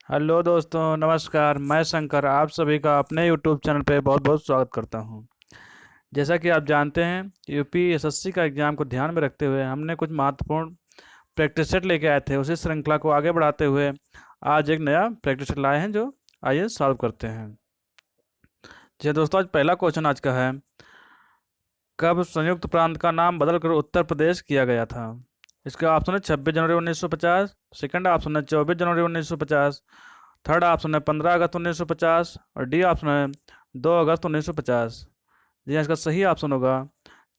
Hello दोस्तों, नमस्कार। मैं शंकर आप सभी का अपने यूट्यूब चैनल पे बहुत बहुत स्वागत करता हूं। जैसा कि आप जानते हैं, यूपी एसएससी का एग्ज़ाम को ध्यान में रखते हुए हमने कुछ महत्वपूर्ण प्रैक्टिस सेट लेके आए थे। उसी श्रृंखला को आगे बढ़ाते हुए आज एक नया प्रैक्टिस सेट लाए हैं, जो आइए सॉल्व करते हैं। जी दोस्तों, आज पहला क्वेश्चन आज का है, कब संयुक्त प्रांत का नाम बदलकर उत्तर प्रदेश किया गया था? इसका ऑप्शन है 26 जनवरी 1950, सेकंड ऑप्शन है 24 जनवरी 1950, थर्ड ऑप्शन है 15 अगस्त 1950 और डी ऑप्शन है 2 अगस्त 1950। जी हाँ, इसका सही ऑप्शन होगा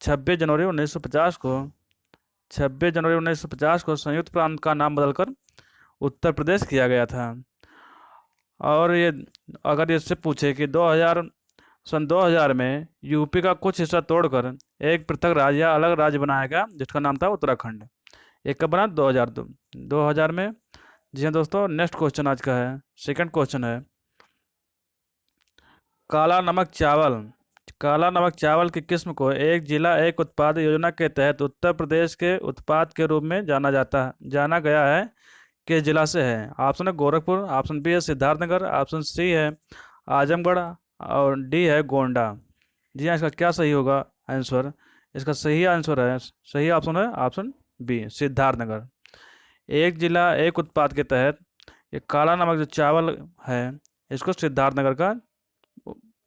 26 जनवरी 1950 को। 26 जनवरी 1950 को संयुक्त प्रांत का नाम बदलकर उत्तर प्रदेश किया गया था। और ये अगर इससे पूछे कि 2000 में यूपी का कुछ हिस्सा तोड़कर एक पृथक राज्य या अलग राज्य बनाया गया, जिसका नाम था उत्तराखंड। ये कब बना? 2000 में। जी हाँ दोस्तों, नेक्स्ट क्वेश्चन आज का है, सेकंड क्वेश्चन है, काला नमक चावल काला नमक चावल की किस्म को एक जिला एक उत्पाद योजना के तहत उत्तर प्रदेश के उत्पाद के रूप में जाना गया है, किस जिला से है? ऑप्शन है गोरखपुर, ऑप्शन बी है सिद्धार्थनगर, ऑप्शन सी है आजमगढ़ और डी है गोंडा। जी हाँ, इसका क्या सही होगा आंसर? इसका सही आंसर है, सही ऑप्शन है ऑप्शन बी, सिद्धार्थनगर। एक जिला एक उत्पाद के तहत ये काला नमक जो चावल है, इसको सिद्धार्थनगर का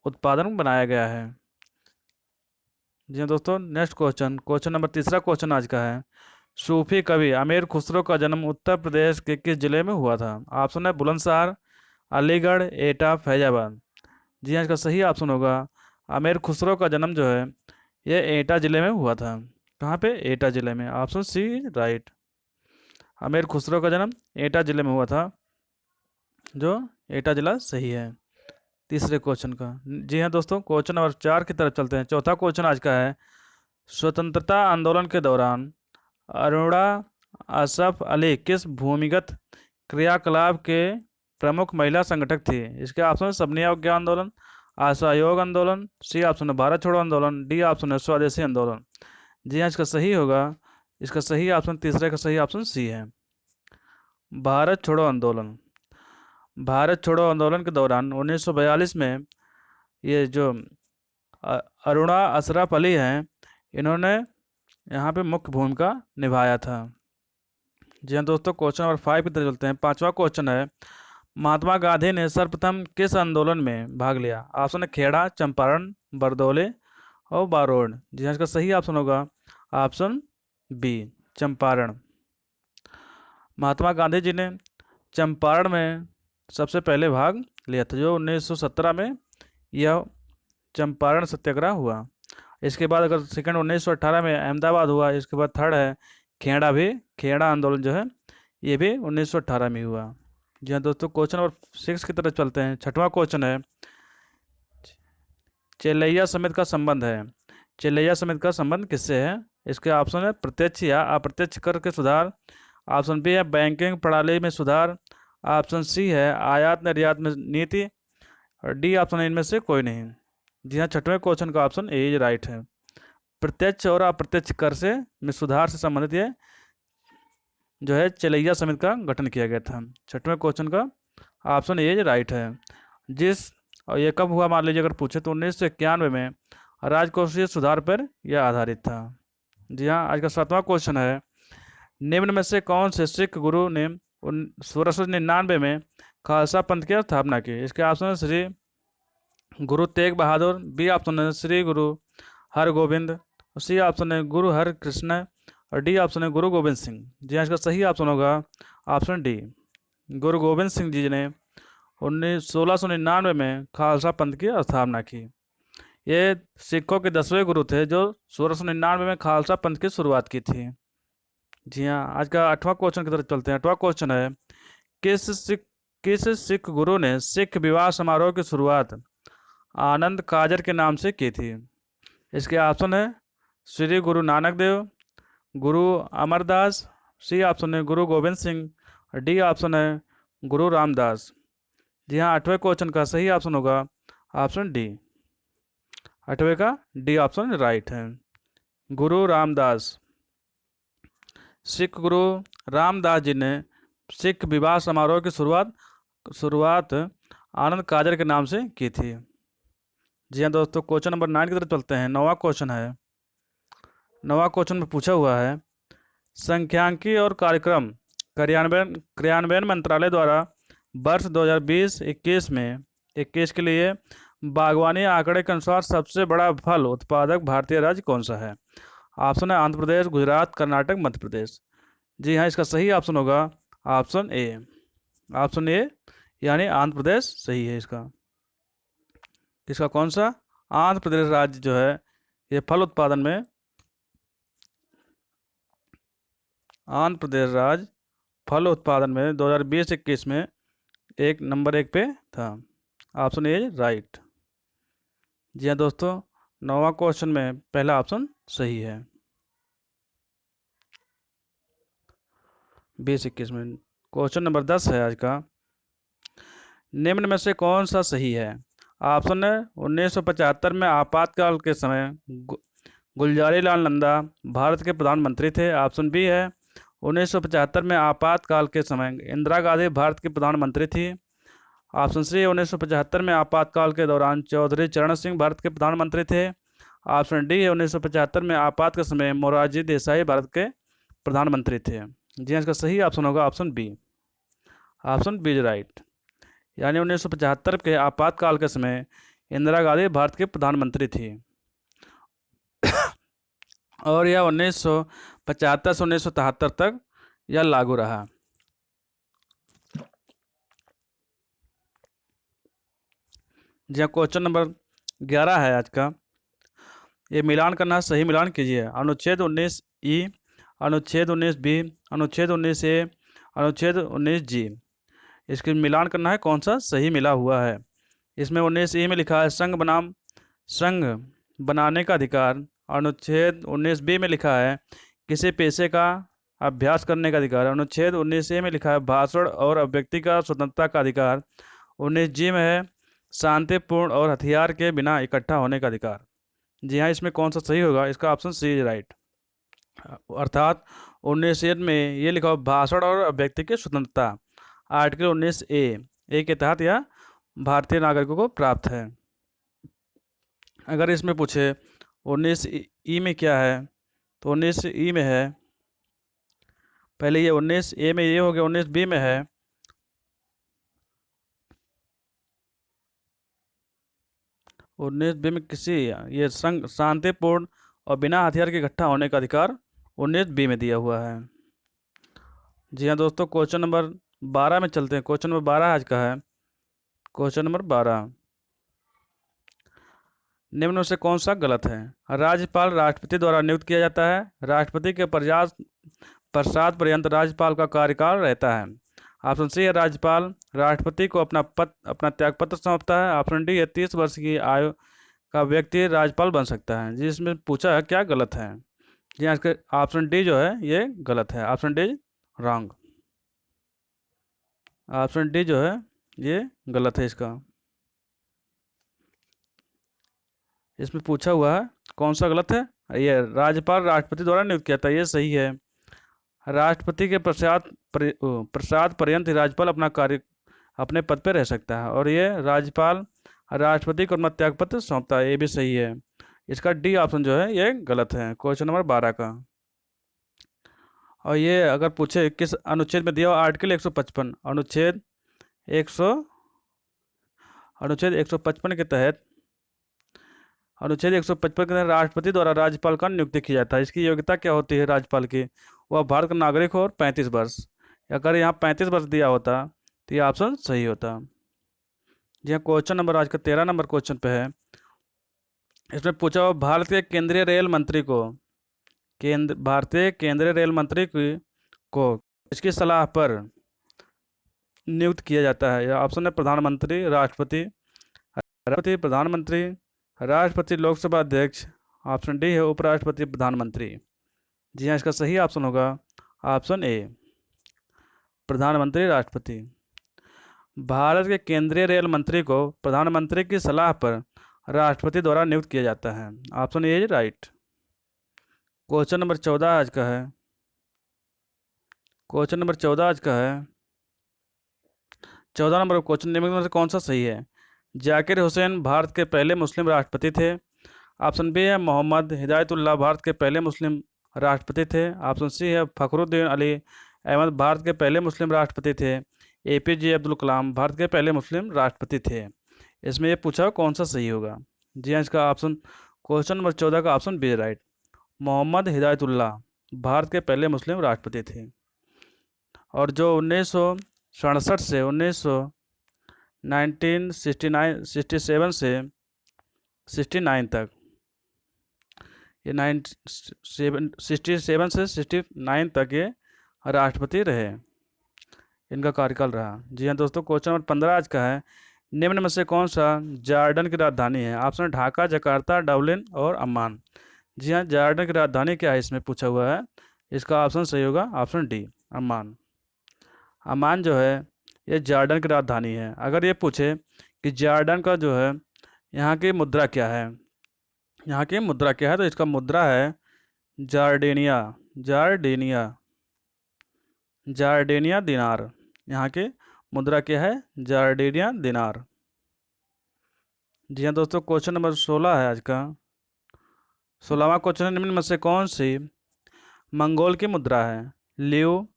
उत्पादन बनाया गया है। जी हाँ दोस्तों, नेक्स्ट क्वेश्चन, क्वेश्चन नंबर तीसरा क्वेश्चन आज का है, सूफी कवि अमीर खुसरो का जन्म उत्तर प्रदेश के किस जिले में हुआ था? ऑप्शन है बुलंदशहर, अलीगढ़, एटा, फैजाबाद। जी हाँ, इसका सही ऑप्शन होगा अमीर खुसरो का जन्म जो है ये एटा जिले में हुआ था। कहाँ पे? एटा जिले में। Option C right. Amir Khusro का जन्म एटा जिले में हुआ था, जो एटा जिला सही है तीसरे क्वेश्चन का। जी हाँ दोस्तों, क्वेश्चन नंबर 4 की तरफ चलते हैं। चौथा क्वेश्चन आज का है, स्वतंत्रता आंदोलन के दौरान अरुणा असफ अली किस भूमिगत क्रियाकलाप के प्रमुख महिला संगठक थी? इसके ऑप्शन है सबनी अवज्ञा आंदोलन, असहयोग आंदोलन, सी ऑप्शन है भारत छोड़ो आंदोलन, डी ऑप्शन है स्वदेशी आंदोलन। जी हाँ, इसका सही होगा, इसका सही ऑप्शन, तीसरे का सही ऑप्शन सी है, भारत छोड़ो आंदोलन। भारत छोड़ो आंदोलन के दौरान 1942 में ये जो अरुणा अशरफ अली हैं, इन्होंने यहाँ पे मुख्य भूमिका निभाया था। जी हाँ दोस्तों, क्वेश्चन नंबर 5 की तरफ चलते हैं। पांचवा क्वेश्चन है, महात्मा गांधी ने सर्वप्रथम किस आंदोलन में भाग लिया? ऑप्शन है खेड़ा, चंपारण, बरदौली और बारोड। जी हाँ, इसका सही ऑप्शन होगा ऑप्शन बी, चंपारण। महात्मा गांधी जी ने चंपारण में सबसे पहले भाग लिया था, जो 1917 में यह चंपारण सत्याग्रह हुआ। इसके बाद अगर सेकंड 1918 में अहमदाबाद हुआ। इसके बाद थर्ड है खेड़ा, भी खेड़ा आंदोलन जो है ये भी 1918 में हुआ। जी हाँ दोस्तों, क्वेश्चन नंबर 6 की तरफ चलते हैं। छठवां क्वेश्चन है, चेलैया समिति का संबंध है, चेलैया समिति का संबंध किससे है? इसके ऑप्शन है प्रत्यक्ष या अप्रत्यक्ष कर के सुधार, ऑप्शन बी है बैंकिंग प्रणाली में सुधार, ऑप्शन सी है आयात निर्यात में नीति और डी ऑप्शन है इनमें से कोई नहीं। जी हाँ, छठवें क्वेश्चन का ऑप्शन ए इज राइट है। प्रत्यक्ष और अप्रत्यक्ष कर से में सुधार से संबंधित ये जो है चेलैया समिति का गठन किया गया था। छठवें क्वेश्चन का ऑप्शन ए राइट है। जिस और ये कब हुआ मान लीजिए अगर पूछे तो 1991 में राजकोषीय सुधार पर यह आधारित था। जी हाँ, आज का 7वां क्वेश्चन है, निम्न में से कौन से सिख गुरु ने 1699 में खालसा पंथ की स्थापना की? इसके ऑप्शन है श्री गुरु तेग बहादुर, बी ऑप्शन है श्री गुरु हरगोविंद, सी ऑप्शन है गुरु हर कृष्ण और डी ऑप्शन है गुरु गोविंद सिंह। जी हाँ, इसका सही ऑप्शन होगा ऑप्शन डी, गुरु गोविंद सिंह जी ने 1699 में खालसा पंथ की स्थापना की। ये सिखों के 10वें गुरु थे, जो 1699 में खालसा पंथ की शुरुआत की थी। जी हाँ, आज का 8वां क्वेश्चन की तरफ चलते हैं। 8वां क्वेश्चन है, किस सिख गुरु ने सिख विवाह समारोह की शुरुआत आनंद काजर के नाम से की थी? इसके ऑप्शन है श्री गुरु नानक देव, गुरु अमरदास, सी ऑप्शन है गुरु गोविंद सिंह और डी ऑप्शन है गुरु रामदास। जी हाँ, 8वें क्वेश्चन का सही ऑप्शन होगा ऑप्शन डी, 8वें का डी ऑप्शन राइट है, गुरु रामदास। सिख गुरु रामदास जी ने सिख विवाह समारोह की शुरुआत शुरुआत आनंद काजर के नाम से की थी। जी हाँ दोस्तों, क्वेश्चन नंबर 9 की तरफ चलते हैं। नौवां क्वेश्चन है, नौवां क्वेश्चन में पूछा हुआ है, सांख्यिकी और कार्यक्रम क्रियान्वयन क्रियान्वयन मंत्रालय द्वारा वर्ष 2020-21 में 21 के लिए बागवानी आंकड़े के अनुसार सबसे बड़ा फल उत्पादक भारतीय राज्य कौन सा है? ऑप्शन है आंध्र प्रदेश, गुजरात, कर्नाटक, मध्य प्रदेश। जी हाँ, इसका सही ऑप्शन होगा ऑप्शन ए। ऑप्शन ए यानी आंध्र प्रदेश सही है इसका। इसका कौन सा? आंध्र प्रदेश राज्य जो है ये फल उत्पादन में, आंध्र प्रदेश राज्य फल उत्पादन में 2020-21 में नंबर 1 पे था। Option A right. जी हाँ दोस्तों, नौवां क्वेश्चन में पहला ऑप्शन सही है। 20-21 में क्वेश्चन नंबर 10 है आज का, निम्न में से कौन सा सही है? ऑप्शन है 1975 में आपातकाल के समय गुलजारी लाल नंदा भारत के प्रधानमंत्री थे। ऑप्शन बी है 1975 में आपातकाल के समय इंदिरा गांधी भारत की प्रधानमंत्री थी। ऑप्शन सी 1975 में आपातकाल के दौरान चौधरी चरण सिंह भारत के प्रधानमंत्री थे। ऑप्शन डी है 1975 में आपात के समय मोरारजी देसाई भारत के प्रधानमंत्री थे। जी हाँ, इसका सही ऑप्शन होगा option B. Option B is right, यानी 1975 के आपातकाल के समय इंदिरा गांधी भारत के प्रधानमंत्री थी और यह 1975 से 1977 तक यह लागू रहा। जी हाँ, क्वेश्चन नंबर 11 है आज का, ये मिलान करना है, सही मिलान कीजिए। अनुच्छेद 19 ई, अनुच्छेद 19 बी, अनुच्छेद 19 ए, अनुच्छेद 19 जी, इसके मिलान करना है कौन सा सही मिला हुआ है। इसमें 19 ई में लिखा है संघ बनाने का अधिकार। अनुच्छेद 19 बी में लिखा है किसी पेशे का अभ्यास करने का अधिकार। अनुच्छेद 19 ए में लिखा है भाषण और अभिव्यक्ति का स्वतंत्रता का अधिकार। 19 जी में है शांतिपूर्ण और हथियार के बिना इकट्ठा होने का अधिकार। जी हाँ, इसमें कौन सा सही होगा? इसका ऑप्शन सी इज राइट, अर्थात 19 ए में ये लिखा हुआ भाषण और अभिव्यक्ति की स्वतंत्रता आर्टिकल 19 ए के तहत यह भारतीय नागरिकों को प्राप्त है। अगर इसमें पूछे 19 ई में क्या है, तो 19 ई में है, पहले ये 19 ए में ये हो गया, 19 बी में है, उन्नीस बी में किसी ये संघ शांतिपूर्ण और बिना हथियार के इकट्ठा होने का अधिकार 19 बी में दिया हुआ है। जी हाँ दोस्तों, क्वेश्चन नंबर 12 में चलते हैं। क्वेश्चन नंबर 12 आज का है, क्वेश्चन नंबर 12, निम्न में से कौन सा गलत है? राज्यपाल राष्ट्रपति द्वारा नियुक्त किया जाता है। राष्ट्रपति के प्रसाद पर्यंत राज्यपाल का कार्यकाल रहता है। ऑप्शन सी है राज्यपाल राष्ट्रपति को अपना त्यागपत्र सौंपता है। ऑप्शन डी है 30 वर्ष की आयु का व्यक्ति राज्यपाल बन सकता है। जिसमें पूछा है क्या गलत है? जी हाँ, इसका ऑप्शन डी जो है ये गलत है, option D wrong. Option D जो है ये गलत है इसका। इसमें पूछा हुआ है कौन सा गलत है? ये राज्यपाल राष्ट्रपति द्वारा नियुक्त किया था, ये सही है। राष्ट्रपति के प्रसाद पर्यंत ही राज्यपाल अपने पद पर रह सकता है और ये राज्यपाल राष्ट्रपति को अपना त्यागपत्र सौंपता है, ये भी सही है। इसका डी ऑप्शन जो है ये गलत है, क्वेश्चन नंबर 12 का। और ये अगर पूछे किस अनुच्छेद में दिया हुआ, आर्टिकल 155 अनुच्छेद 155 के तहत राष्ट्रपति द्वारा राज्यपाल का नियुक्ति की जाता है। इसकी योग्यता क्या होती है राज्यपाल की? वह भारत का नागरिक हो और 35 वर्ष। अगर यहाँ 35 वर्ष दिया होता तो ये ऑप्शन सही होता। जी हाँ, क्वेश्चन नंबर आज का 13 नंबर क्वेश्चन पे है। इसमें पूछा हुआ भारत के केंद्रीय रेल मंत्री को इसकी सलाह पर नियुक्त किया जाता है। ऑप्शन है प्रधानमंत्री, राष्ट्रपति, प्रधानमंत्री, राष्ट्रपति, लोकसभा अध्यक्ष। ऑप्शन डी है उपराष्ट्रपति, प्रधानमंत्री। जी हाँ, इसका सही ऑप्शन होगा ऑप्शन ए, प्रधानमंत्री, राष्ट्रपति। भारत के केंद्रीय रेल मंत्री को प्रधानमंत्री की सलाह पर राष्ट्रपति द्वारा नियुक्त किया जाता है। Option A is right. Question number 14 आज का है, क्वेश्चन नंबर 14 आज का है, 14 नंबर क्वेश्चन, निम्नलिखित में से कौन सा सही है? जाकिर हुसैन भारत के पहले मुस्लिम राष्ट्रपति थे। ऑप्शन बी है मोहम्मद हिदायतुल्लाह भारत के पहले मुस्लिम राष्ट्रपति थे। ऑप्शन सी है फखरुद्दीन अली अहमद भारत के पहले मुस्लिम राष्ट्रपति थे। एपीजे अब्दुल कलाम भारत के पहले मुस्लिम राष्ट्रपति थे। इसमें ये पूछा कौन सा सही होगा? जी हाँ, इसका ऑप्शन क्वेश्चन नंबर 14 का option B right, Mohammad Hidayatullah Bharat के पहले मुस्लिम राष्ट्रपति थे। और जो 1967 से 1967 से 69 तक, ये 67 से 69 तक ये राष्ट्रपति रहे, इनका कार्यकाल रहा। जी हाँ दोस्तों, क्वेश्चन नंबर 15 आज का है, निम्न में से कौन सा जॉर्डन की राजधानी है? ऑप्शन ढाका, जकार्ता, डबलिन और अम्मान। जी हाँ, जॉर्डन की राजधानी क्या है इसमें पूछा हुआ है, इसका ऑप्शन सही होगा ऑप्शन डी, अम्मान। अम्मान जो है ये जॉर्डन की राजधानी है। अगर ये पूछे कि जॉर्डन का जो है यहाँ की मुद्रा क्या है, यहाँ की मुद्रा क्या है, तो इसका मुद्रा है जार्डेनिया, जार्डेनिया, जार्डेनिया दिनार। यहाँ की मुद्रा क्या है? जार्डेनिया दिनार। जी हाँ दोस्तों, क्वेश्चन नंबर 16 है आज का। 16वां क्वेश्चन है, निम्न में से कौन सी मंगोल की मुद्रा है? लियो,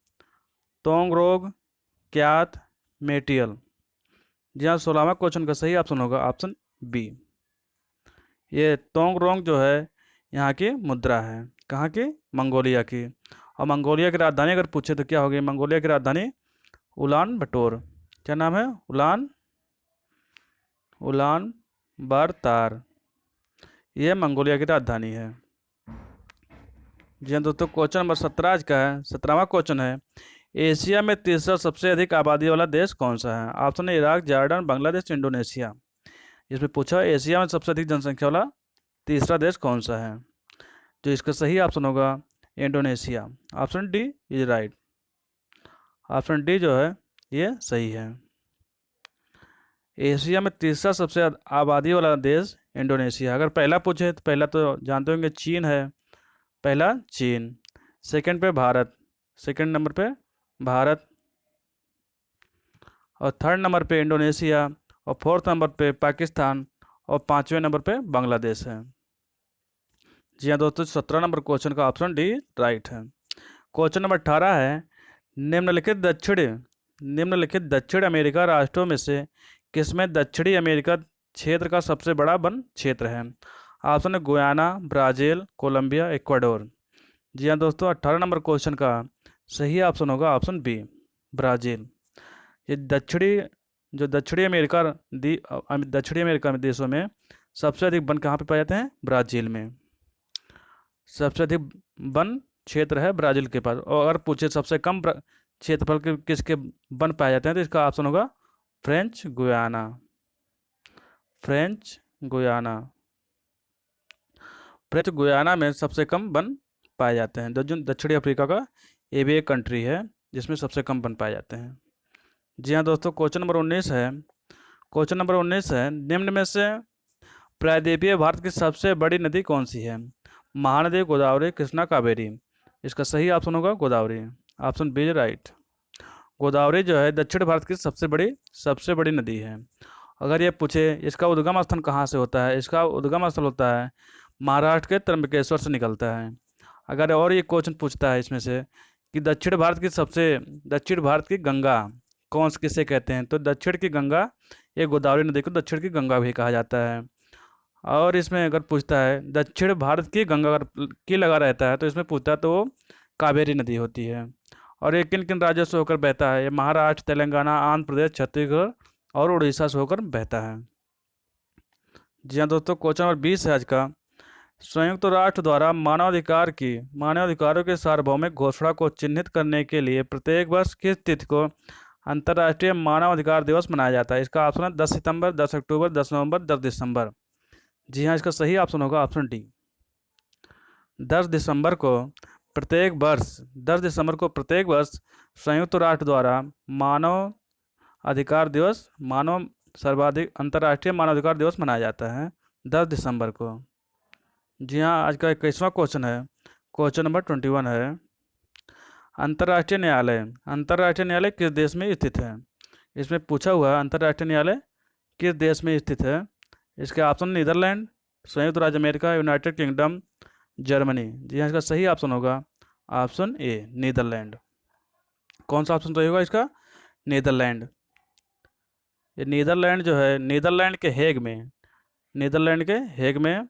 तोंगरोग, क्यात, मेटियल। जी हाँ, 16वां क्वेश्चन का सही ऑप्शन होगा ऑप्शन बी, ये तोंगरोंग जो है यहाँ की मुद्रा है। कहाँ की? मंगोलिया की। और मंगोलिया की राजधानी अगर पूछे तो क्या होगी? मंगोलिया की राजधानी उलान बटोर। क्या नाम है? उलान बारतार, ये मंगोलिया की राजधानी है। जी हाँ दोस्तों, क्वेश्चन नंबर 17 आज का है। 17वां क्वेश्चन है, एशिया में तीसरा सबसे अधिक आबादी वाला देश कौन सा है? ऑप्शन है इराक, जॉर्डन, बांग्लादेश, इंडोनेशिया। इसमें पूछा एशिया में सबसे अधिक जनसंख्या वाला तीसरा देश कौन सा है? जो इसका सही ऑप्शन होगा Indonesia, option D is right. Option D जो है ये सही है। एशिया में तीसरा सबसे आबादी वाला देश इंडोनेशिया। अगर पहला पूछे तो पहला तो जानते होंगे चीन है, पहला चीन, सेकंड पे भारत, सेकंड नंबर पे भारत, और थर्ड नंबर पे इंडोनेशिया, और फोर्थ नंबर पे पाकिस्तान, और 5वें नंबर पे बांग्लादेश है। जी हाँ दोस्तों, 17 नंबर क्वेश्चन का ऑप्शन डी राइट है। क्वेश्चन नंबर 18 है, निम्नलिखित दक्षिण अमेरिका राष्ट्रों में से किसमें दक्षिणी अमेरिका क्षेत्र का सबसे बड़ा वन क्षेत्र है? ऑप्शन है गुयाना, ब्राज़ील, कोलंबिया, इक्वाडोर। जी हाँ दोस्तों, 18 नंबर क्वेश्चन का सही ऑप्शन होगा ऑप्शन बी, ब्राज़ील। ये दक्षिणी अमेरिका में देशों में सबसे अधिक वन कहाँ पे पाए जाते हैं? ब्राज़ील में। सबसे अधिक वन क्षेत्र है ब्राज़ील के पास। और अगर पूछे सबसे कम क्षेत्रफल के किसके वन पाए जाते हैं, तो इसका ऑप्शन होगा French Guiana, French Guiana. French Guiana में सबसे कम वन पाए जाते हैं। दक्षिणी अफ्रीका का ये भी एक कंट्री है जिसमें सबसे कम वन पाए जाते हैं। जी हाँ दोस्तों, क्वेश्चन नंबर 19 है। क्वेश्चन नंबर 19 है, निम्न में से प्रायद्वीपीय भारत की सबसे बड़ी नदी कौन सी है? महानदी, गोदावरी, कृष्णा, कावेरी। इसका सही ऑप्शन होगा Godavari, option B right. Godavari जो है दक्षिण भारत की सबसे बड़ी नदी है। अगर ये पूछे इसका उद्गम स्थल कहाँ से होता है, इसका उद्गम स्थल होता है महाराष्ट्र के त्र्यंबकेश्वर से निकलता है। अगर और ये क्वेश्चन पूछता है इसमें से कि दक्षिण भारत की गंगा किसे कहते हैं, तो दक्षिण की गंगा, ये गोदावरी नदी को दक्षिण की गंगा भी कहा जाता है। और इसमें अगर पूछता है दक्षिण भारत की गंगा अगर की लगा रहता है, तो इसमें पूछता है तो वो कावेरी नदी होती है। और ये किन किन राज्यों से होकर बहता है? ये महाराष्ट्र, तेलंगाना, आंध्र प्रदेश, छत्तीसगढ़ और उड़ीसा से होकर बहता है। जी हाँ दोस्तों, क्वेश्चन नंबर 20 है आज का। संयुक्त राष्ट्र द्वारा मानवाधिकारों के सार्वभौमिक घोषणा को चिन्हित करने के लिए प्रत्येक वर्ष किस तिथि को अंतर्राष्ट्रीय मानवाधिकार दिवस मनाया जाता है? इसका ऑप्शन है 10 सितंबर, 10 अक्टूबर, 10 नवंबर, 10 दिसंबर। जी हाँ, इसका सही ऑप्शन होगा ऑप्शन डी, 10 दिसंबर को प्रत्येक वर्ष संयुक्त राष्ट्र द्वारा अंतर्राष्ट्रीय मानवाधिकार दिवस मनाया जाता है 10 दिसंबर को। जी हाँ, आज का 21वां क्वेश्चन है। क्वेश्चन नंबर 21 है, अंतर्राष्ट्रीय न्यायालय किस देश में स्थित है? इसमें पूछा हुआ है अंतर्राष्ट्रीय न्यायालय किस देश में स्थित है। इसके ऑप्शन नीदरलैंड, संयुक्त राज्य अमेरिका, यूनाइटेड किंगडम, जर्मनी। जी हाँ, इसका सही ऑप्शन होगा ऑप्शन ए, नीदरलैंड। कौन सा ऑप्शन सही होगा इसका? नीदरलैंड। ये नीदरलैंड जो है, नीदरलैंड के हेग में, नीदरलैंड के हेग में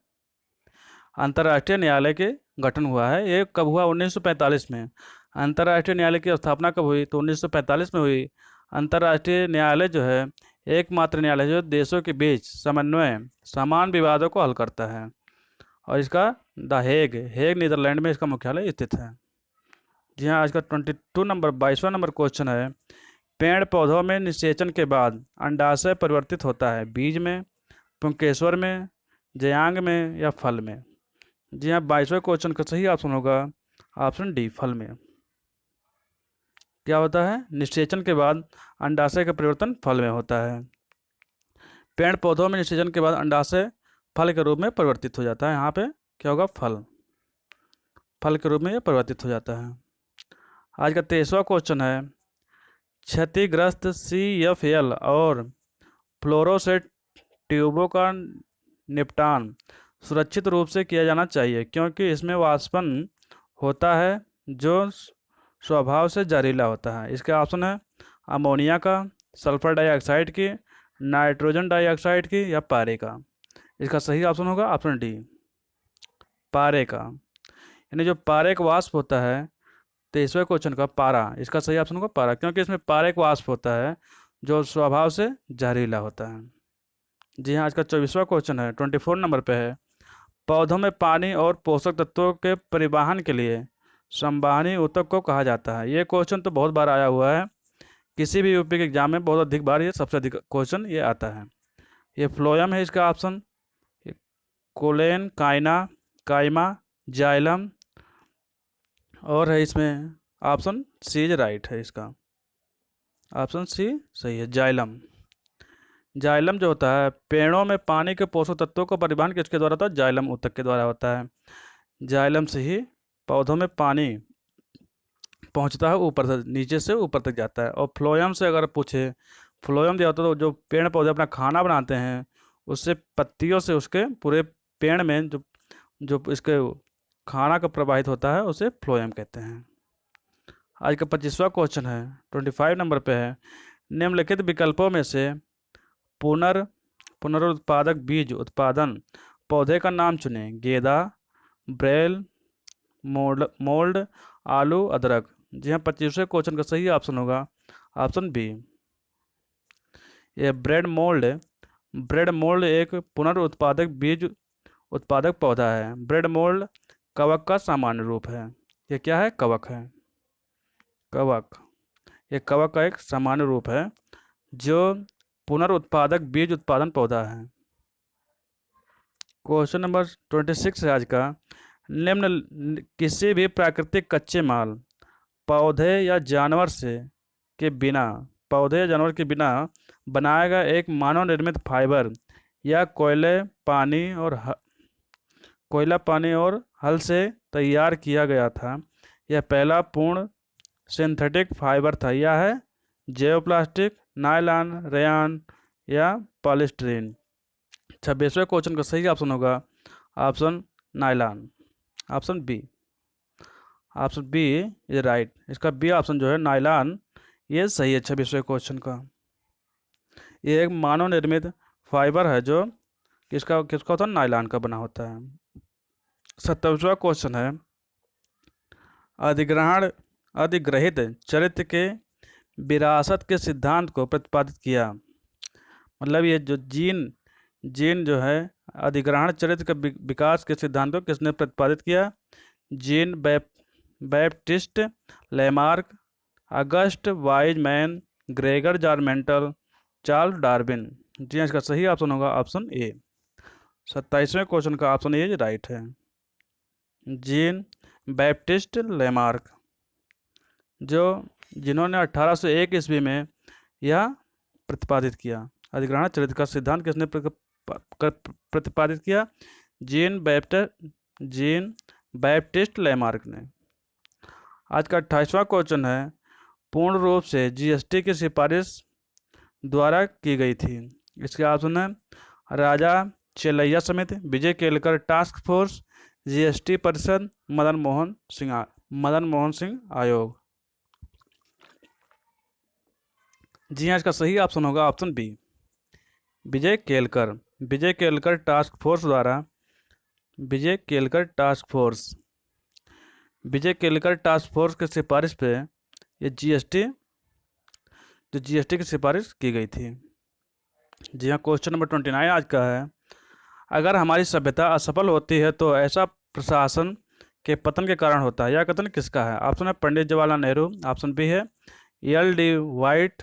अंतर्राष्ट्रीय न्यायालय के गठन हुआ है। ये कब हुआ? 1945 में। अंतर्राष्ट्रीय न्यायालय की स्थापना कब हुई? तो 1945 में हुई। अंतर्राष्ट्रीय न्यायालय जो है एकमात्र न्यायालय जो देशों के बीच समन्वय समान विवादों को हल करता है, और इसका द हेग, हेग नीदरलैंड में इसका मुख्यालय स्थित है। जी हाँ, आज का 22वां नंबर क्वेश्चन है, पेड़ पौधों में निषेचन के बाद अंडाशय परिवर्तित होता है बीज में, पुंकेसर में, जयांग में या फल में। जी हाँ, 22वें क्वेश्चन का सही ऑप्शन होगा ऑप्शन डी, फल में। क्या होता है? निषेचन के बाद अंडाशय का परिवर्तन फल में होता है। पेड़ पौधों में निषेचन के बाद अंडाशय फल के रूप में परिवर्तित हो जाता है। यहाँ पे क्या होगा? फल, फल के रूप में यह परिवर्तित हो जाता है। आज का 23वां क्वेश्चन है, क्षतिग्रस्त CFL और फ्लोरोसेंट ट्यूबों का निपटान सुरक्षित रूप से किया जाना चाहिए क्योंकि इसमें वाष्पन होता है जो स्वभाव से जहरीला होता है। इसके ऑप्शन है अमोनिया का, सल्फर डाइऑक्साइड की, नाइट्रोजन डाइऑक्साइड की या पारे का। इसका सही ऑप्शन होगा ऑप्शन डी, पारे का। यानी जो पारे का वाष्प होता है, 23वें क्वेश्चन का पारा, इसका सही ऑप्शन होगा पारा, क्योंकि इसमें पारे का वाष्प होता है जो स्वभाव से जहरीला होता है। जी हाँ, आज का 24वां क्वेश्चन है, 24 नंबर पे है, पौधों में पानी और पोषक तत्वों के परिवहन के लिए संवहनी ऊतक को कहा जाता है। ये क्वेश्चन तो बहुत बार आया हुआ है, किसी भी यूपी के एग्जाम में बहुत अधिक बार ये सबसे अधिक क्वेश्चन ये आता है। ये फ्लोएम है इसका ऑप्शन, कोलेन, काइना, काइमा, जाइलम, और है इसमें ऑप्शन सी इज राइट है, इसका ऑप्शन सी सही है, जाइलम। जाइलम जो होता है, पेड़ों में पानी के पोषक तत्वों का परिवहन किसके द्वारा होता है? जाइलम ऊतक के द्वारा होता है। जाइलम से ही पौधों में पानी पहुंचता है, ऊपर से नीचे से ऊपर तक जाता है। और फ्लोएम से अगर पूछे, फ्लोएम जो होता है तो जो पेड़ पौधे अपना खाना बनाते हैं, उससे पत्तियों से उसके पूरे पेड़ में जो जो इसके खाना का प्रवाहित होता है उसे फ्लोएम कहते हैं। आज का 25वां क्वेश्चन है, 25 नंबर पे है, निम्नलिखित विकल्पों में से पुनरुत्पादक बीज उत्पादन पौधे का नाम चुनें। गेंदा, ब्रेल, मोल्ड, आलू, अदरक। जी हाँ, 25वें क्वेश्चन का सही ऑप्शन होगा ऑप्शन बी, ये ब्रेड मोल्ड एक पुनरुत्पादक बीज उत्पादक पौधा है। ब्रेड मोल्ड कवक का सामान्य रूप है। ये क्या है? कवक है, कवक। ये कवक का एक सामान्य रूप है जो पुनरुत्पादक बीज उत्पादन पौधा है। क्वेश्चन नंबर 26 है आज का, निम्न किसी भी प्राकृतिक कच्चे माल पौधे या जानवर से के बिना पौधे या जानवर के बिना बनाया गया एक मानव निर्मित फाइबर या कोयला पानी और हल से तैयार किया गया था। यह पहला पूर्ण सिंथेटिक फाइबर था। यह है जैव प्लास्टिक, नायलॉन, रेयान या पॉलीस्टीरीन। 26वें क्वेश्चन का सही ऑप्शन होगा option nylon, option B, option B is right. इसका बी ऑप्शन जो है नायलॉन, ये सही है 26वें क्वेश्चन का। ये एक मानव निर्मित फाइबर है जो किसका किसका होता है? नायलॉन का बना होता है। 27वां क्वेश्चन है, अधिग्रहित चरित्र के विरासत के सिद्धांत को प्रतिपादित किया। मतलब ये जो जीन जो है, अधिग्रहण चरित्र के विकास के सिद्धांत को किसने प्रतिपादित किया? Jean Baptiste Lamarck, August Weismann, Gregor जारमेंटल, चार्ल्स डार्विन। जी इसका सही ऑप्शन होगा ऑप्शन ए। 27वें क्वेश्चन का ऑप्शन ए राइट है, जीन बैप्टिस्ट लेमार्क, जिन्होंने 1801 ईस्वी में यह प्रतिपादित किया। अधिग्रहण चरित्र का सिद्धांत किसने प्रतिपादित किया? जीन बैप्टिस्ट लेमार्क ने। आज का 28वां क्वेश्चन है, पूर्ण रूप से जीएसटी की सिफारिश द्वारा की गई थी? इसके ऑप्शन है राजा चेलैया समिति, विजय केलकर टास्क फोर्स, जीएसटी परिषद, मदन मोहन सिंह आयोग। जी हाँ, इसका सही ऑप्शन होगा ऑप्शन बी, विजय केलकर। विजय केलकर टास्क फोर्स द्वारा विजय केलकर टास्क फोर्स विजय केलकर टास्क फोर्स की सिफारिश पे ये जीएसटी की सिफारिश की गई थी। जी हाँ, क्वेश्चन नंबर 29 आज का है, अगर हमारी सभ्यता असफल होती है तो ऐसा प्रशासन के पतन के कारण होता है, यह कथन किसका है? ऑप्शन है पंडित जवाहरलाल नेहरू, ऑप्शन बी है एल.डी. वाइट,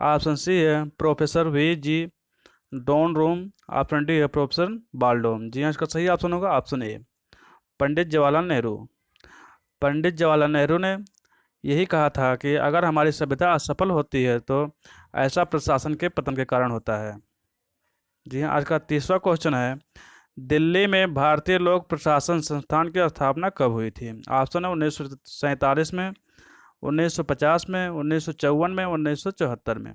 ऑप्शन सी है प्रोफेसर वी.जी. डॉन रूम, ऑप्शन डी है प्रोफेसर बाल्डोन। जी हाँ, इसका सही ऑप्शन होगा ऑप्शन ए, पंडित जवाहरलाल नेहरू। पंडित जवाहरलाल नेहरू ने यही कहा था कि अगर हमारी सभ्यता असफल होती है तो ऐसा प्रशासन के पतन के कारण होता है। जी हाँ, आज का 30वां क्वेश्चन है, दिल्ली में भारतीय लोक प्रशासन संस्थान की स्थापना कब हुई थी? ऑप्शन है 1947 में, 1950 में, 1954 में, 1974 में।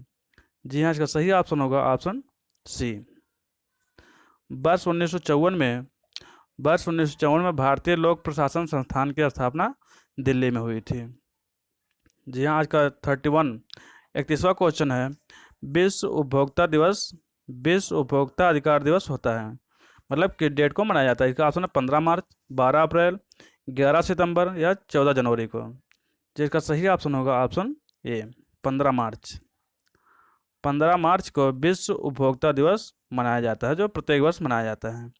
जी हाँ, इसका सही ऑप्शन होगा ऑप्शन सी, वर्ष 1954 में भारतीय लोक प्रशासन संस्थान की स्थापना दिल्ली में हुई थी। जी हाँ, आज का 31वां क्वेश्चन है, विश्व उपभोक्ता अधिकार दिवस होता है, मतलब किस डेट को मनाया जाता है? इसका ऑप्शन है 15 मार्च, 12 अप्रैल, 11 सितंबर या 14 जनवरी को। जिसका सही ऑप्शन होगा ऑप्शन ए, 15 मार्च। 15 मार्च को विश्व उपभोक्ता दिवस मनाया जाता है, जो प्रत्येक वर्ष मनाया जाता है।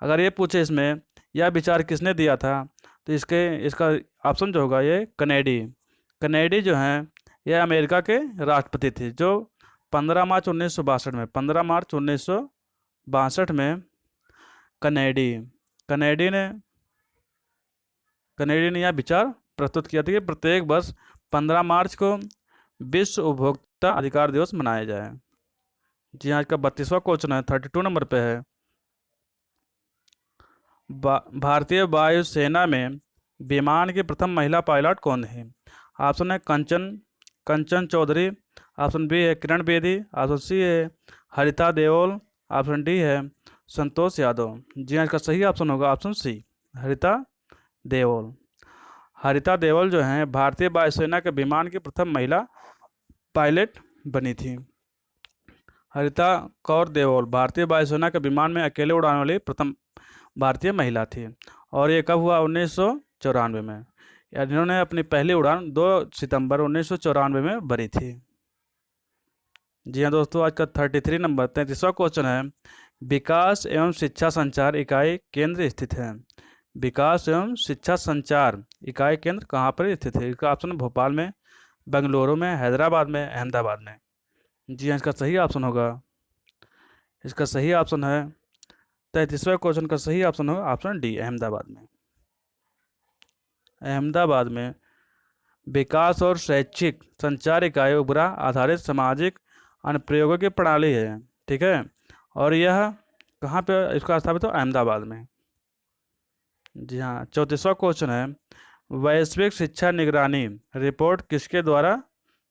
अगर ये पूछे इसमें यह विचार किसने दिया था, तो इसका ऑप्शन जो होगा ये कनेडी जो हैं ये अमेरिका के राष्ट्रपति थे, जो 15 मार्च 1962 में कनेडी ने यह विचार प्रस्तुत किया था कि प्रत्येक वर्ष 15 मार्च को विश्व उपभोक्ता अधिकार दिवस मनाया जाए। जी आज का 32वां क्वेश्चन है, 32 नंबर पे है, भारतीय वायुसेना में विमान की प्रथम महिला पायलट कौन है? ऑप्शन है कंचन चौधरी, ऑप्शन बी है किरण बेदी, ऑप्शन सी है हरिता देओल, ऑप्शन डी है संतोष यादव। जी हाँ, इसका सही ऑप्शन होगा ऑप्शन सी, हरिता देओल। हरिता देओल जो हैं भारतीय वायुसेना के विमान की प्रथम महिला पायलट बनी थी। हरिता कौर देओल भारतीय वायुसेना के विमान में अकेले उड़ाने वाली प्रथम भारतीय महिला थी, और ये कब हुआ? 1994 में। इन्होंने अपनी पहली उड़ान 2 सितंबर 1994 में भरी थी। जी हाँ दोस्तों, आज का 33वां क्वेश्चन है, विकास एवं शिक्षा संचार इकाई केंद्र स्थित है। विकास एवं शिक्षा संचार इकाई केंद्र कहाँ पर स्थित है? इसका ऑप्शन भोपाल में, बेंगलुरु में, हैदराबाद में, अहमदाबाद में। जी हाँ, इसका सही ऑप्शन है 33वें क्वेश्चन का सही ऑप्शन होगा ऑप्शन डी, अहमदाबाद में विकास और शैक्षिक संचार इकाई उपग्रह आधारित सामाजिक अनुप्रयोगों की प्रणाली है, ठीक है, और यह कहाँ पे इसका स्थापित हो? अहमदाबाद में। जी हाँ, 34वां क्वेश्चन है, वैश्विक शिक्षा निगरानी रिपोर्ट किसके द्वारा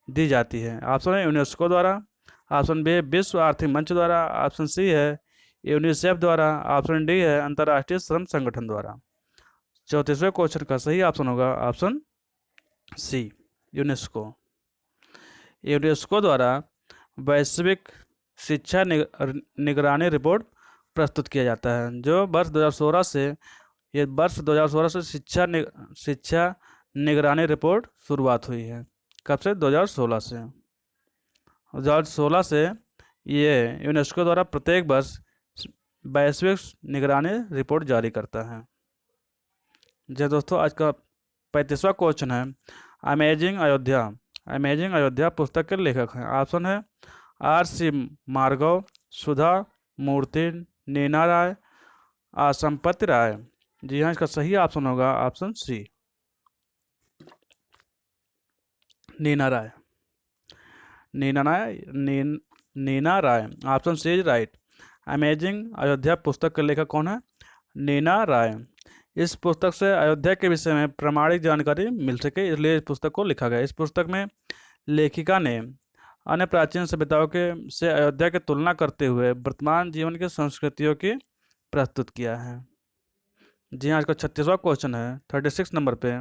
दी जाती है? ऑप्शन है यूनेस्को द्वारा, ऑप्शन बी है विश्व आर्थिक मंच द्वारा, ऑप्शन सी है यूनिसेफ द्वारा, ऑप्शन डी है अंतर्राष्ट्रीय श्रम संगठन द्वारा। 34वें क्वेश्चन का सही ऑप्शन होगा ऑप्शन सी, यूनेस्को द्वारा वैश्विक शिक्षा निगरानी रिपोर्ट प्रस्तुत किया जाता है, जो वर्ष 2016 से शिक्षा निगरानी रिपोर्ट शुरुआत हुई है। कब से? 2016 से ये यूनेस्को द्वारा प्रत्येक वर्ष वैश्विक निगरानी रिपोर्ट जारी करता है। जी दोस्तों, आज का 35वां क्वेश्चन है, अमेजिंग अयोध्या पुस्तक के लेखक हैं। ऑप्शन है R.C. मार्गव, सुधा मूर्ति, नीना राय, संपत्ति राय। जी हाँ, इसका सही ऑप्शन होगा option C, Neena Rai. Option C is right. Amazing Ayodhya पुस्तक के लेखक कौन है? नीना राय। इस पुस्तक से अयोध्या के विषय में प्रामाणिक जानकारी मिल सके, इसलिए इस पुस्तक को लिखा गया। इस पुस्तक में लेखिका ने अन्य प्राचीन सभ्यताओं के से अयोध्या की तुलना करते हुए वर्तमान जीवन की संस्कृतियों की प्रस्तुत किया है। जी हाँ, इसका 36वां क्वेश्चन है 36 नंबर पे।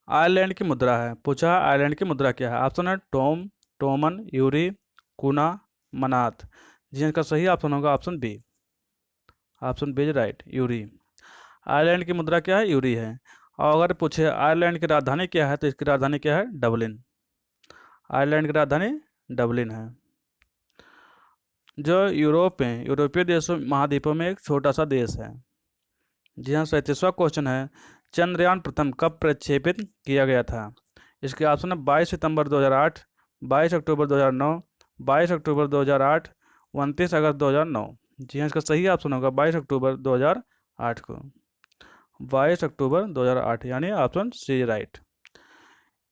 आयरलैंड की मुद्रा है, पूछा है आयरलैंड की मुद्रा क्या है। ऑप्शन है टोम, टोमन, यूरी, कुना, मनात। जी हाँ, इसका सही ऑप्शन होगा option B. Option B is right, euro. Ireland की मुद्रा क्या है, यूरी है। और अगर पूछे आयरलैंड की राजधानी क्या है, तो इसकी राजधानी क्या है, डबलिन। आयरलैंड की राजधानी डबलिन है, जो यूरोप में यूरोपीय देशों महाद्वीपों में एक छोटा सा देश है। जी हाँ, 37वां क्वेश्चन है चंद्रयान प्रथम कब प्रक्षेपित किया गया था। इसके ऑप्शन है 22 सितंबर 2008, 22 अक्टूबर 2009, 22 अक्टूबर 2008, 29 अगस्त 2009। जी हाँ, इसका सही ऑप्शन होगा 22 अक्टूबर 2008 को। 22 अक्टूबर 2008 यानी ऑप्शन सी राइट।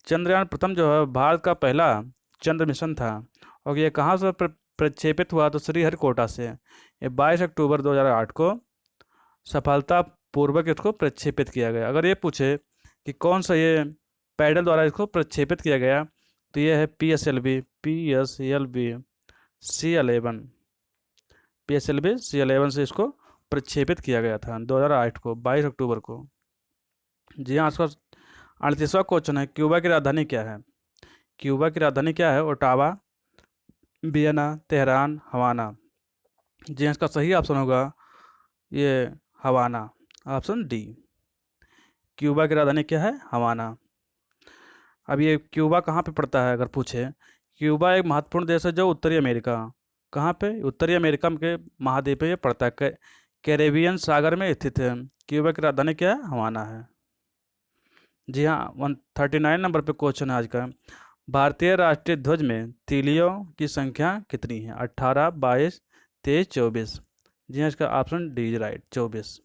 चंद्रयान प्रथम जो है भारत का पहला चंद्र मिशन था, और ये कहाँ से प्रक्षेपित हुआ, तो श्रीहरिकोटा से। ये 22 अक्टूबर 2008 को सफलतापूर्वक इसको प्रक्षेपित किया गया। अगर ये पूछे कि कौन सा ये पैडल द्वारा इसको प्रक्षेपित किया गया, तो ये है PSLV C11। PSLV C11 से इसको प्रक्षेपित किया गया था 2008 को, 22 अक्टूबर को। जी हाँ, इसका 38वां क्वेश्चन है क्यूबा की राजधानी क्या है। क्यूबा की राजधानी क्या है, ओटावा, वियना, तेहरान, हवाना। जी हाँ, इसका सही ऑप्शन होगा ये हवाना, ऑप्शन डी। क्यूबा की राजधानी क्या है, हवाना। अब ये क्यूबा कहाँ पे पड़ता है, अगर पूछे। क्यूबा एक महत्वपूर्ण देश है जो उत्तरी अमेरिका, कहाँ पे, उत्तरी अमेरिका के महाद्वीप पे ये पड़ता है, कैरेबियन सागर में स्थित है। क्यूबा की राजधानी क्या है, हवाना है। जी हाँ, 139 नंबर पे क्वेश्चन है आज का। भारतीय राष्ट्रीय ध्वज में तीलियों की संख्या कितनी है, 18, 22, 23, 24। जी हाँ, इसका ऑप्शन डी इज राइट, 24।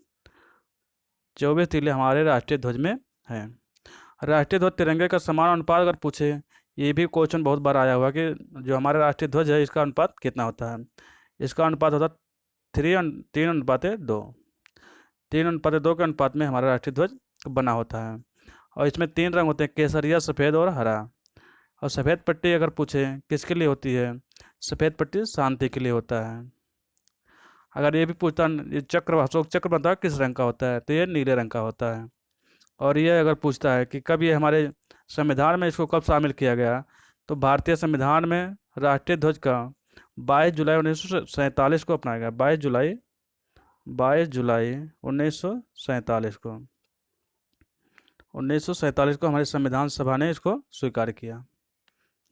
24 तीले हमारे राष्ट्रीय ध्वज में हैं। राष्ट्रीय ध्वज तिरंगे का समान अनुपात अगर पूछे, ये भी क्वेश्चन बहुत बार आया हुआ कि जो हमारा राष्ट्रीय ध्वज है इसका अनुपात कितना होता है। इसका अनुपात होता है 3:2। 3:2 के अनुपात में हमारा राष्ट्रीय ध्वज बना होता है। और इसमें 3 रंग होते हैं, केसरिया, सफ़ेद और हरा। और सफ़ेद पट्टी अगर पूछे किसके लिए होती है, सफ़ेद पट्टी शांति के लिए होता है। अगर ये भी पूछता ये चक्र, अशोक चक्र बनता है किस रंग का होता है, तो ये नीले रंग का होता है। और ये अगर पूछता है कि कब ये हमारे संविधान में इसको कब शामिल किया गया, तो भारतीय संविधान में राष्ट्रीय ध्वज का 22 जुलाई 1947 को अपनाया गया। 22 जुलाई 1947 को, 1947 को हमारी संविधान सभा ने इसको स्वीकार किया।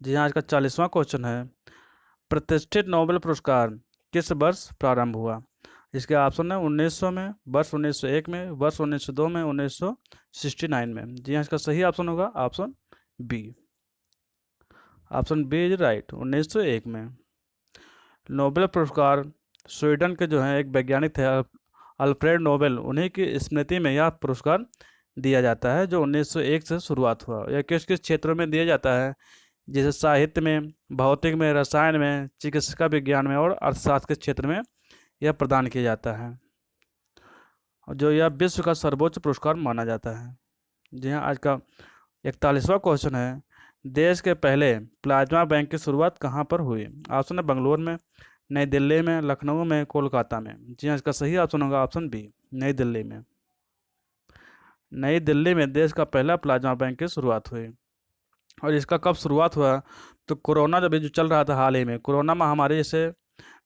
जी हाँ, आज का 40वां क्वेश्चन है प्रतिष्ठित नोबेल पुरस्कार किस वर्ष प्रारंभ हुआ। इसके ऑप्शन है 1900 में, वर्ष 1901 में, वर्ष 1902 में, 1969 में। जी हाँ, इसका सही ऑप्शन होगा option B. Option B is right, 1901 में। नोबेल पुरस्कार स्वीडन के जो हैं एक वैज्ञानिक थे अल्फ्रेड नोबेल, उन्हीं की स्मृति में यह पुरस्कार दिया जाता है, जो 1901 से शुरुआत हुआ। यह किस किस क्षेत्रों में दिया जाता है, जैसे साहित्य में, भौतिक में, रसायन में, चिकित्सा विज्ञान में और अर्थशास्त्र के क्षेत्र में यह प्रदान किया जाता है, और जो यह विश्व का सर्वोच्च पुरस्कार माना जाता है। जी हाँ, आज का 41वां क्वेश्चन है देश के पहले प्लाज्मा बैंक की शुरुआत कहाँ पर हुई। ऑप्शन है बंगलोर में, नई दिल्ली में, लखनऊ में, कोलकाता में। जी हाँ, इसका सही ऑप्शन होगा ऑप्शन बी, नई दिल्ली में। नई दिल्ली में देश का पहला प्लाज्मा बैंक की शुरुआत हुई। और इसका कब शुरुआत हुआ, तो कोरोना जब जो चल रहा था हाल ही में, कोरोना महामारी से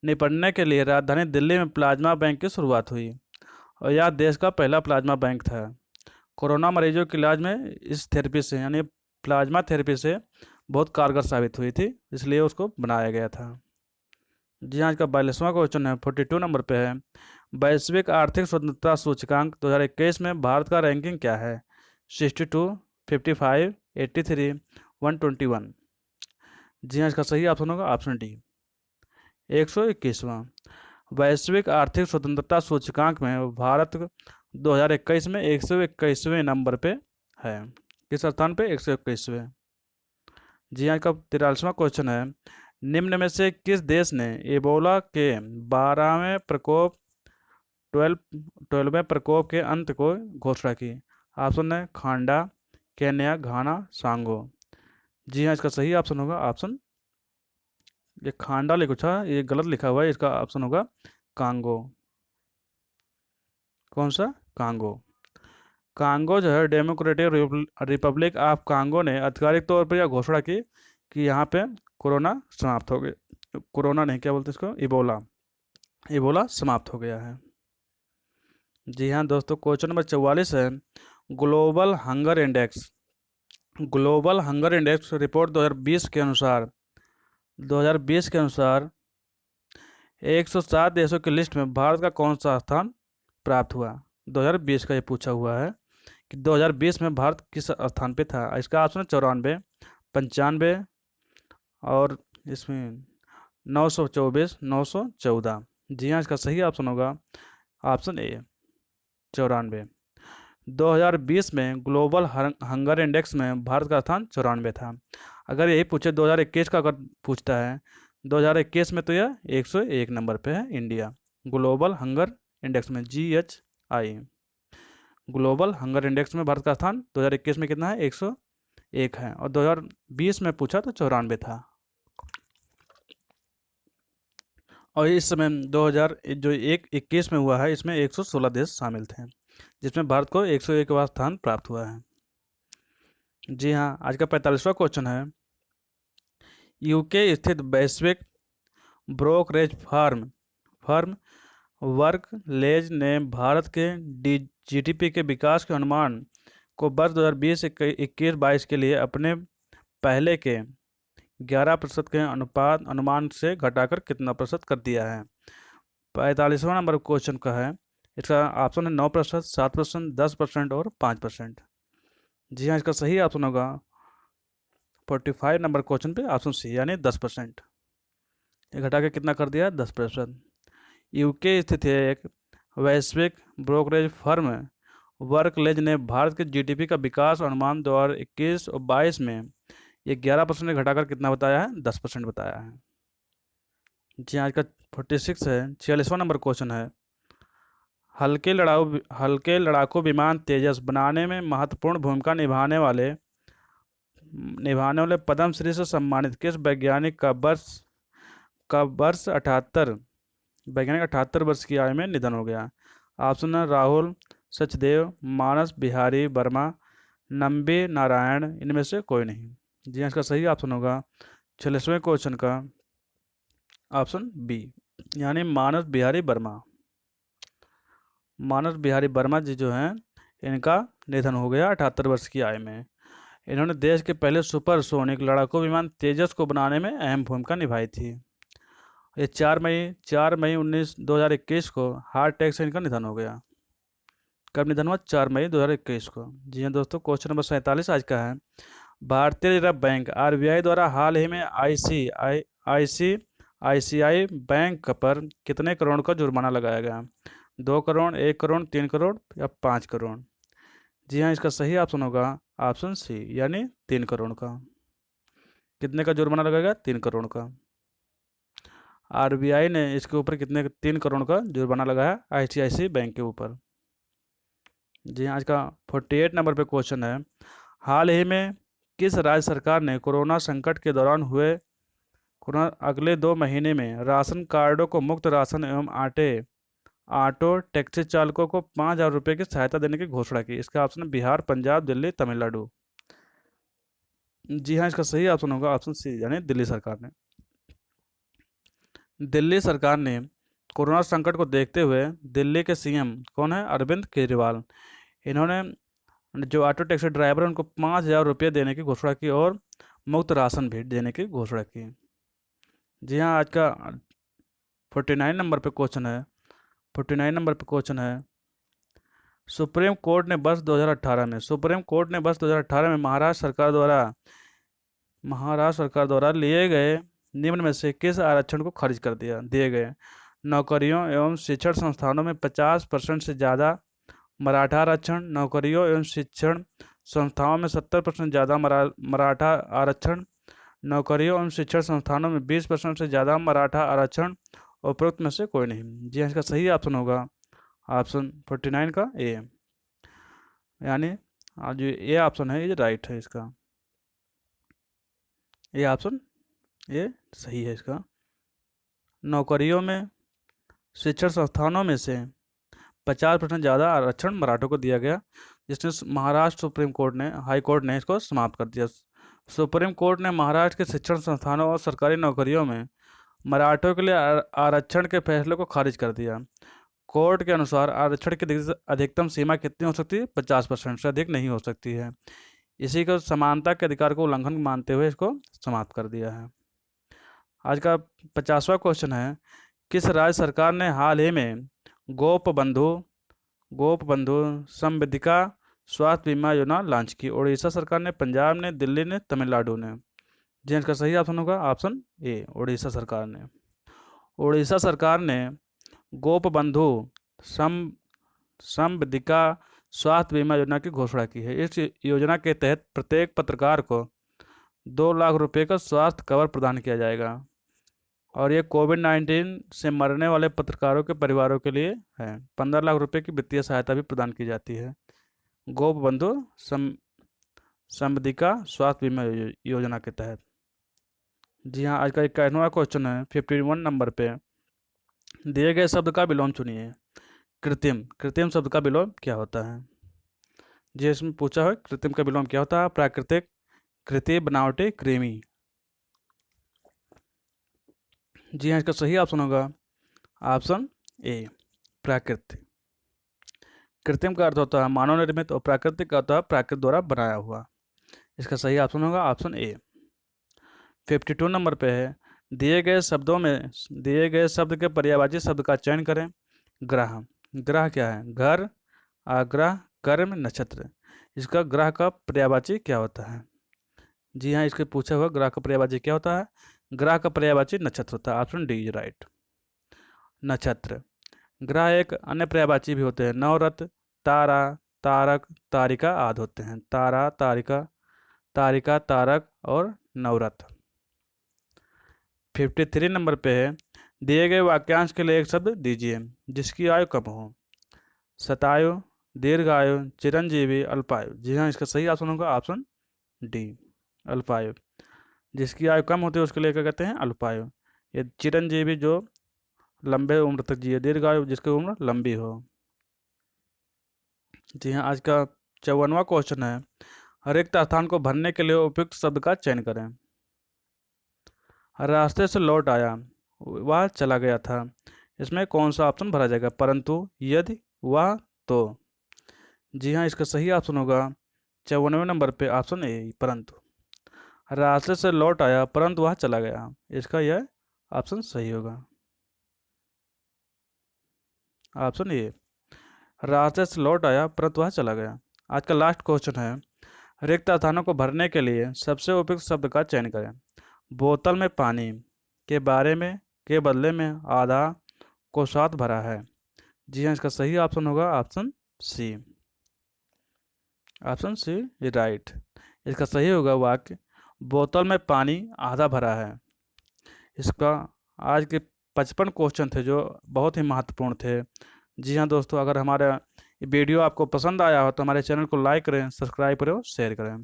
निपटने के लिए राजधानी दिल्ली में प्लाज्मा बैंक की शुरुआत हुई, और यह देश का पहला प्लाज्मा बैंक था। कोरोना मरीजों के इलाज में इस थेरेपी से यानी प्लाज्मा थेरेपी से बहुत कारगर साबित हुई थी, इसलिए उसको बनाया गया था। जी हाँ, आज का 42वां क्वेश्चन है 42 नंबर पे है वैश्विक आर्थिक स्वतंत्रता सूचकांक 2021 में भारत का रैंकिंग क्या है। 62, 55, 83, 121। जी हाँ, इसका सही ऑप्शन होगा ऑप्शन डी, 121वां। वैश्विक आर्थिक स्वतंत्रता सूचकांक में भारत 2021 में 121वें नंबर पे है। किस स्थान पे, 121वें। जी हाँ, का 43वां क्वेश्चन है निम्न में से किस देश ने एबोला के 12वें प्रकोप 12वें प्रकोप के अंत को घोषणा की। ऑप्शन है खांडा, केन्या, घाना, सांगो। जी हाँ, इसका सही ऑप्शन होगा ऑप्शन, ये खांडा लिखा, ये गलत लिखा हुआ है, इसका ऑप्शन होगा कांगो। कौन सा? कांगो। कांगो जो है, डेमोक्रेटिक रिपब्लिक ऑफ कांगो ने आधिकारिक तौर पर यह घोषणा की कि यहाँ पे कोरोना समाप्त हो गया। कोरोना नहीं, क्या बोलते हैं इसको, इबोला। इबोला समाप्त हो गया है। जी हाँ दोस्तों, क्वेश्चन नंबर 44 है, global hunger index. Global hunger index report 2020 के अनुसार, 2020 के अनुसार 107 देशों की लिस्ट में भारत का कौन सा स्थान प्राप्त हुआ? 2020 का ये पूछा हुआ है कि 2020 में भारत किस स्थान पे था। इसका ऑप्शन है 94, 95 और इसमें 924, 914। जी हाँ, इसका सही ऑप्शन होगा ऑप्शन ए, 94। 2020 में ग्लोबल हंगर इंडेक्स में भारत का स्थान 94 था। अगर यही पूछे 2021 का, अगर पूछता है 2021 में, तो यह 101 नंबर पे है इंडिया, ग्लोबल हंगर इंडेक्स में, GHI। ग्लोबल हंगर इंडेक्स में भारत का स्थान 2021 में कितना है? 101 है, और 2020 में पूछा तो 94 था। और इस समय 2000 जो 21 में हुआ है, इसमें 116 देश शामिल थे, जिसमें भारत को 101वां स्थान प्राप्त हुआ है। जी हाँ, आज का 45वां क्वेश्चन है, यूके स्थित वैश्विक ब्रोकरेज फर्म फर्म वर्कलेज ने भारत के GDP के विकास के अनुमान को वर्ष 2020-21-22 के लिए अपने पहले के 11% के अनुमान से घटाकर कितना प्रतिशत कर दिया है? 45वां नंबर क्वेश्चन का है, इसका ऑप्शन है 9%, 7%, 10% और 5%। जी हाँ, इसका सही ऑप्शन होगा 45 नंबर क्वेश्चन पे ऑप्शन सी, यानी 10%। ये घटा के कितना कर दिया? 10%। यूके स्थित है एक वैश्विक ब्रोकरेज फर्म वर्कलेज ने भारत के GDP का विकास अनुमान 2021 और 22 में ये 11% घटाकर कितना बताया है? 10% बताया है। जी आज का 46 है, 46वां नंबर क्वेश्चन है, हल्के लड़ाकू विमान तेजस बनाने में महत्वपूर्ण भूमिका निभाने वाले पद्मश्री से सम्मानित किस वैज्ञानिक का वर्ष 78 वर्ष की आयु में निधन हो गया? ऑप्शन है राहुल सचदेव, मानस बिहारी वर्मा, नंबी नारायण, इनमें से कोई नहीं। जी हाँ, इसका सही ऑप्शन होगा 46वें क्वेश्चन का ऑप्शन बी, यानी मानस बिहारी वर्मा। मानस बिहारी वर्मा जी जो हैं, इनका निधन हो गया 78 वर्ष की आयु में। इन्होंने देश के पहले सुपरसोनिक लड़ाकू विमान तेजस को बनाने में अहम भूमिका निभाई थी। ये 4 मई 2021 को हार्ट अटैक से इनका निधन हो गया। कब निधन हुआ? 4 मई 2021 को। जी हाँ दोस्तों, क्वेश्चन नंबर 47 आज का है, भारतीय रिजर्व बैंक RBI द्वारा हाल ही में ICICI बैंक पर कितने करोड़ का जुर्माना लगाया गया? 2 करोड़, 1 करोड़, 3 करोड़ या 5 करोड़? जी हाँ, इसका सही ऑप्शन होगा ऑप्शन सी, यानी 3 करोड़ का। कितने का जुर्माना लगेगा? 3 करोड़ का। RBI ने इसके ऊपर कितने, 3 करोड़ का जुर्माना लगाया ICICI बैंक के ऊपर। जी हाँ, आज का 48 नंबर पे क्वेश्चन है, हाल ही में किस राज्य सरकार ने कोरोना संकट के दौरान हुए कोरोना अगले 2 महीने में राशन कार्डों को मुफ्त राशन एवं ऑटो टैक्सी चालकों को 5,000 रुपये की सहायता देने की घोषणा की? इसका ऑप्शन है बिहार, पंजाब, दिल्ली, तमिलनाडु। जी हाँ, इसका सही ऑप्शन होगा ऑप्शन सी, यानी दिल्ली सरकार ने। दिल्ली सरकार ने कोरोना संकट को देखते हुए दिल्ली के CM कौन है? अरविंद केजरीवाल। इन्होंने जो ऑटो टैक्सी ड्राइवर हैं उनको 5,000 रुपये देने की घोषणा की और मुफ्त राशन भी देने की घोषणा की। जी हाँ, आज का 49 नंबर पे क्वेश्चन है, 49 नंबर पे क्वेश्चन है, सुप्रीम कोर्ट ने वर्ष 2018 में महाराष्ट्र सरकार द्वारा लिए गए निम्न में से किस आरक्षण को खारिज कर दिए गए? नौकरियों एवं शिक्षण संस्थानों में 50% से ज़्यादा मराठा आरक्षण, नौकरियों एवं शिक्षण संस्थाओं में 70% ज़्यादा मराठा आरक्षण, नौकरियों एवं शिक्षण संस्थानों में 20% से ज़्यादा मराठा आरक्षण, उपरोक्त में से कोई नहीं। जी हाँ, इसका सही ऑप्शन होगा ऑप्शन 49 का ए, यानी जो ए ऑप्शन है ये राइट है इसका। ये ऑप्शन ये सही है इसका। नौकरियों में शिक्षण संस्थानों में से 50% ज़्यादा आरक्षण मराठों को दिया गया, जिसने महाराष्ट्र सुप्रीम कोर्ट ने हाई कोर्ट ने इसको समाप्त कर दिया। सुप्रीम कोर्ट ने महाराष्ट्र के शिक्षण संस्थानों और सरकारी नौकरियों में मराठों के लिए आरक्षण के फैसले को खारिज कर दिया। कोर्ट के अनुसार आरक्षण की अधिकतम सीमा कितनी हो सकती है? 50% से अधिक नहीं हो सकती है। इसी को समानता के अधिकार को उल्लंघन मानते हुए इसको समाप्त कर दिया है। आज का 50वां क्वेश्चन है, किस राज्य सरकार ने हाल ही में गोप बंधु समृद्धिका स्वास्थ्य बीमा योजना लॉन्च की? उड़ीसा सरकार ने, पंजाब ने, दिल्ली ने, तमिलनाडु ने? जी इसका सही ऑप्शन होगा ऑप्शन ए, उड़ीसा सरकार ने। उड़ीसा सरकार ने गोप बंधु सम समृद्धिका स्वास्थ्य बीमा योजना की घोषणा की है। इस योजना के तहत प्रत्येक पत्रकार को 2 लाख रुपए का स्वास्थ्य कवर प्रदान किया जाएगा, और ये कोविड-19 से मरने वाले पत्रकारों के परिवारों के लिए है। 15 लाख रुपए की वित्तीय सहायता भी प्रदान की जाती है गोप बंधु समृद्धिका स्वास्थ्य बीमा योजना के तहत। जी हाँ, आज का 51वां क्वेश्चन है 51 नंबर पे, दिए गए शब्द का विलोम चुनिए। कृत्रिम शब्द का विलोम क्या होता है? जी इसमें पूछा है कृत्रिम का विलोम क्या होता है? प्राकृतिक, कृत्रिम, बनावटी, कृमि। जी हाँ, इसका सही ऑप्शन होगा ऑप्शन ए, प्राकृतिक। कृत्रिम का अर्थ होता है मानव निर्मित और प्राकृतिक का होता है प्राकृतिक द्वारा बनाया हुआ। इसका सही ऑप्शन होगा ऑप्शन ए। 52 नंबर पे है, दिए गए शब्द के पर्यायवाची शब्द का चयन करें। ग्रह। ग्रह क्या है? घर, आग्रह, कर्म, नक्षत्र। इसका ग्रह का पर्यायवाची क्या होता है? जी हाँ, इसके पूछा हुआ ग्रह का पर्यायवाची क्या होता है? ग्रह का पर्यायवाची नक्षत्र होता है। Option D is right. नक्षत्र। ग्रह एक अन्य पर्यायवाची भी होते हैं। नवरत्न, तारा, तारक, तारिका आदि होते हैं। तारा, तारिका, तारक और नवरत्न। 53 नंबर पे है, दिए गए वाक्यांश के लिए एक शब्द दीजिए जिसकी आयु कम हो। शतायु, दीर्घायु, चिरंजीवी, अल्पायु। जी हाँ, इसका सही ऑप्शन होगा ऑप्शन डी, अल्पायु। जिसकी आयु कम होती है उसके लिए क्या कहते हैं? अल्पायु। ये चिरंजीवी जो लंबे उम्र तक जिए, दीर्घायु जिसकी उम्र लंबी हो। जी हाँ, आज का 54वां क्वेश्चन है, रिक्त स्थान को भरने के लिए उपयुक्त शब्द का चयन करें। रास्ते से लौट आया, वह चला गया था। इसमें कौन सा ऑप्शन भरा जाएगा? परंतु, यदि, वह, तो। जी हाँ, इसका सही ऑप्शन होगा 54वें नंबर पे ऑप्शन ए, परंतु। रास्ते से लौट आया परंतु वह चला गया, इसका यह ऑप्शन सही होगा ऑप्शन ए। रास्ते से लौट आया परंतु वह चला गया। आज का लास्ट क्वेश्चन है, रिक्त स्थानों को भरने के लिए सबसे उपयुक्त शब्द का चयन करें। बोतल में पानी के बारे में के बदले में आधा को साथ भरा है। जी हाँ, इसका सही ऑप्शन होगा option C, option C right. इसका सही होगा वाक्य, बोतल में पानी आधा भरा है। इसका आज के 55 क्वेश्चन थे जो बहुत ही महत्वपूर्ण थे। जी हाँ दोस्तों, अगर हमारा वीडियो आपको पसंद आया हो तो हमारे चैनल को लाइक करें, सब्सक्राइब करें और शेयर करें।